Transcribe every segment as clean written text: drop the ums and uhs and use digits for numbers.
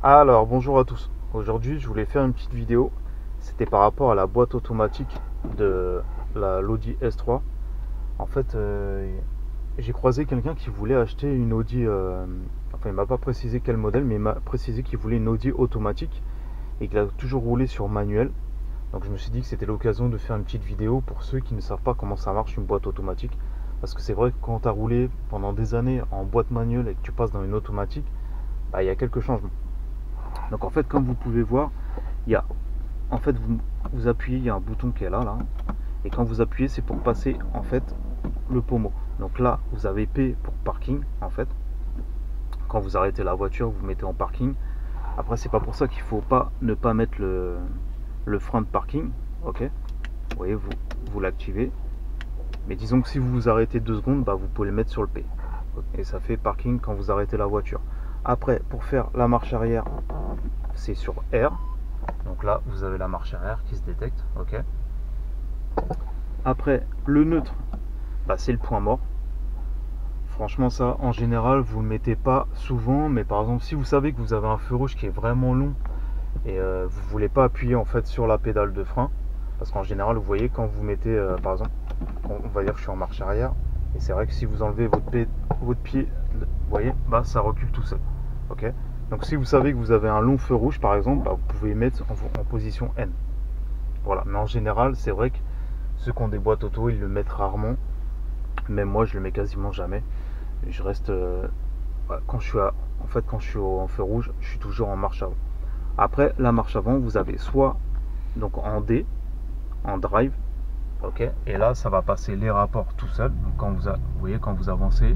Alors, bonjour à tous. Aujourd'hui, je voulais faire une petite vidéo. C'était par rapport à la boîte automatique de l'Audi S3. En fait, j'ai croisé quelqu'un qui voulait acheter une Audi. Enfin, il m'a pas précisé quel modèle, mais il m'a précisé qu'il voulait une Audi automatique et qu'il a toujours roulé sur manuel. Donc, je me suis dit que c'était l'occasion de faire une petite vidéo pour ceux qui ne savent pas comment ça marche une boîte automatique. Parce que c'est vrai que quand tu as roulé pendant des années en boîte manuelle et que tu passes dans une automatique, bah, il y a quelques changements. Donc en fait, comme vous pouvez voir, il y a, en fait, vous appuyez, il y a un bouton qui est là, et quand vous appuyez, c'est pour passer en fait le pommeau. Donc là, vous avez P pour parking, en fait. Quand vous arrêtez la voiture, vous mettez en parking. Après, c'est pas pour ça qu'il faut pas ne pas mettre le frein de parking, ok. Vous voyez, vous l'activez. Mais disons que si vous vous arrêtez 2 secondes, bah, vous pouvez le mettre sur le P. Et ça fait parking quand vous arrêtez la voiture. Après, pour faire la marche arrière, c'est sur R. Donc là, vous avez la marche arrière qui se détecte, ok. Après, le neutre, bah, c'est le point mort. Franchement, ça, en général, vous ne le mettez pas souvent, mais par exemple, si vous savez que vous avez un feu rouge qui est vraiment long et vous ne voulez pas appuyer en fait sur la pédale de frein, parce qu'en général, vous voyez, quand vous mettez, par exemple, on va dire que je suis en marche arrière, et c'est vrai que si vous enlevez votre pied, vous voyez, bah, ça recule tout seul, ok. Donc si vous savez que vous avez un long feu rouge, par exemple, bah, vous pouvez mettre en position N. Voilà, mais en général, c'est vrai que ceux qui ont des boîtes auto, ils le mettent rarement. Même moi, je le mets quasiment jamais. Je reste. Quand je suis en fait, quand je suis en feu rouge, je suis toujours en marche avant. Après, la marche avant, vous avez soit donc en D, en drive, ok. Et là, ça va passer les rapports tout seul. Donc vous voyez, quand vous avancez,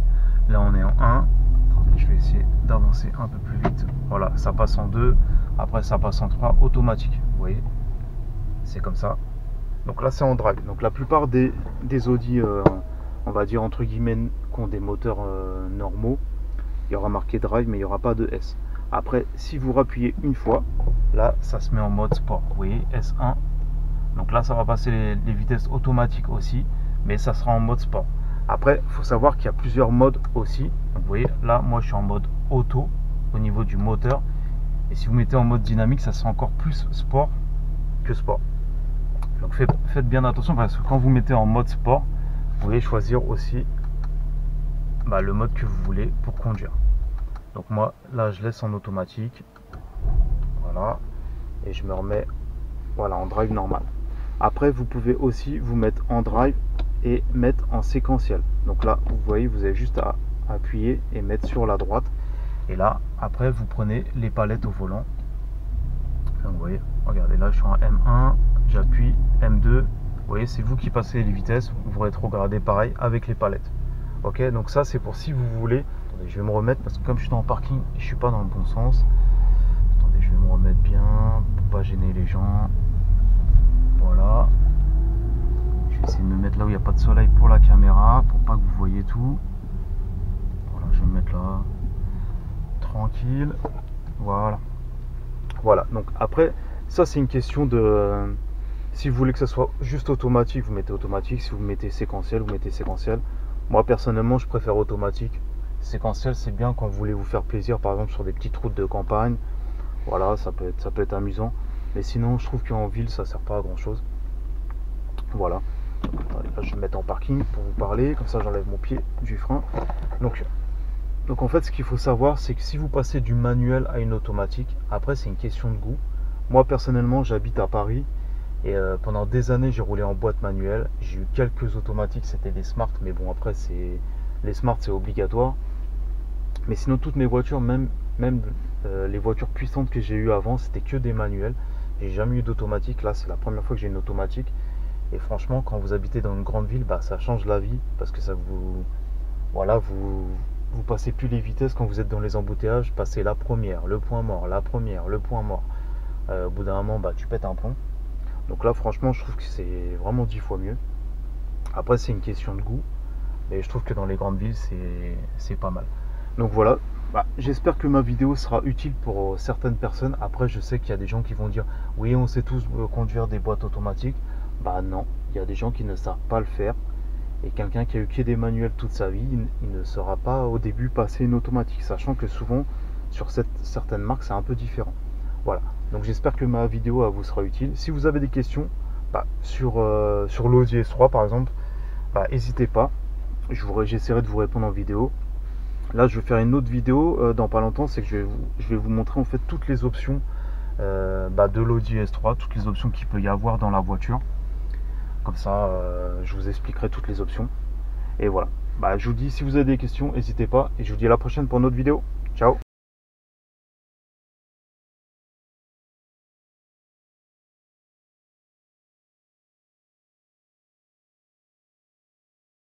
là on est en 1. Attendez, je vais essayer d'avancer un peu plus vite. Voilà, ça passe en 2. Après, ça passe en 3, automatique. Vous voyez, c'est comme ça. Donc là c'est en drive. Donc la plupart des Audi, on va dire entre guillemets, qui ont des moteurs normaux, il y aura marqué drive mais il n'y aura pas de S. Après si vous rappuyez une fois, là ça se met en mode sport. Vous voyez S1. Donc là ça va passer les vitesses automatiques aussi, mais ça sera en mode sport. Après il faut savoir qu'il y a plusieurs modes aussi. Donc vous voyez là moi je suis en mode auto au niveau du moteur. Et si vous mettez en mode dynamique, ça sera encore plus sport que sport. Donc faites bien attention parce que quand vous mettez en mode sport, vous pouvez choisir aussi le mode que vous voulez pour conduire. Donc moi là je laisse en automatique, voilà, et je me remets en drive normal. Après vous pouvez aussi vous mettre en drive et mettre en séquentiel. Donc là vous voyez, vous avez juste à appuyer et mettre sur la droite. Et là après vous prenez les palettes au volant. Donc vous voyez, regardez là je suis en M1, j'appuie M2. Vous voyez, c'est vous qui passez les vitesses, vous rétrogradez pareil avec les palettes. Ok, donc ça c'est pour si vous voulez. Attendez, je vais me remettre parce que comme je suis en parking, je suis pas dans le bon sens. Attendez, je vais me remettre bien pour pas gêner les gens. Voilà. Je vais essayer de me mettre là où il n'y a pas de soleil pour la caméra, pour pas que vous voyez tout. Voilà, je vais me mettre là. Tranquille. Voilà. Voilà, donc après, ça c'est une question de... Si vous voulez que ça soit juste automatique, vous mettez automatique. Si vous mettez séquentiel, vous mettez séquentiel. Moi personnellement, je préfère automatique. Séquentiel, c'est bien quand vous voulez vous faire plaisir, par exemple sur des petites routes de campagne. Voilà, ça peut être amusant. Mais sinon, je trouve qu'en ville, ça sert pas à grand chose. Voilà. Attendez, là, je vais me mettre en parking pour vous parler. Comme ça, j'enlève mon pied du frein. Donc en fait, ce qu'il faut savoir, c'est que si vous passez du manuel à une automatique, après, c'est une question de goût. Moi personnellement, j'habite à Paris. Et pendant des années, j'ai roulé en boîte manuelle. J'ai eu quelques automatiques, c'était des Smart. Mais bon, après, les Smart, c'est obligatoire. Mais sinon, toutes mes voitures, même les voitures puissantes que j'ai eues avant, c'était que des manuels. J'ai jamais eu d'automatique. Là, c'est la première fois que j'ai une automatique. Et franchement, quand vous habitez dans une grande ville, bah, ça change la vie. Parce que ça vous... Voilà, vous passez plus les vitesses quand vous êtes dans les embouteillages. Passez la première, le point mort, la première, le point mort. Au bout d'un moment, bah, tu pètes un plomb. Donc là franchement je trouve que c'est vraiment 10 fois mieux. Après c'est une question de goût, mais je trouve que dans les grandes villes c'est pas mal. Donc voilà, j'espère que ma vidéo sera utile pour certaines personnes. Après je sais qu'il y a des gens qui vont dire oui on sait tous conduire des boîtes automatiques. Bah non, il y a des gens qui ne savent pas le faire. Et quelqu'un qui a eu que des manuels toute sa vie, il ne saura pas au début passer une automatique. Sachant que souvent sur certaines marques, c'est un peu différent. Voilà, donc j'espère que ma vidéo vous sera utile. Si vous avez des questions sur l'Audi S3 par exemple, n'hésitez pas, j'essaierai de vous répondre en vidéo. Là je vais faire une autre vidéo dans pas longtemps, c'est que je vais vous montrer en fait toutes les options de l'Audi S3, toutes les options qu'il peut y avoir dans la voiture. Comme ça je vous expliquerai toutes les options. Et voilà, je vous dis, si vous avez des questions, n'hésitez pas, et je vous dis à la prochaine pour une autre vidéo. Ciao.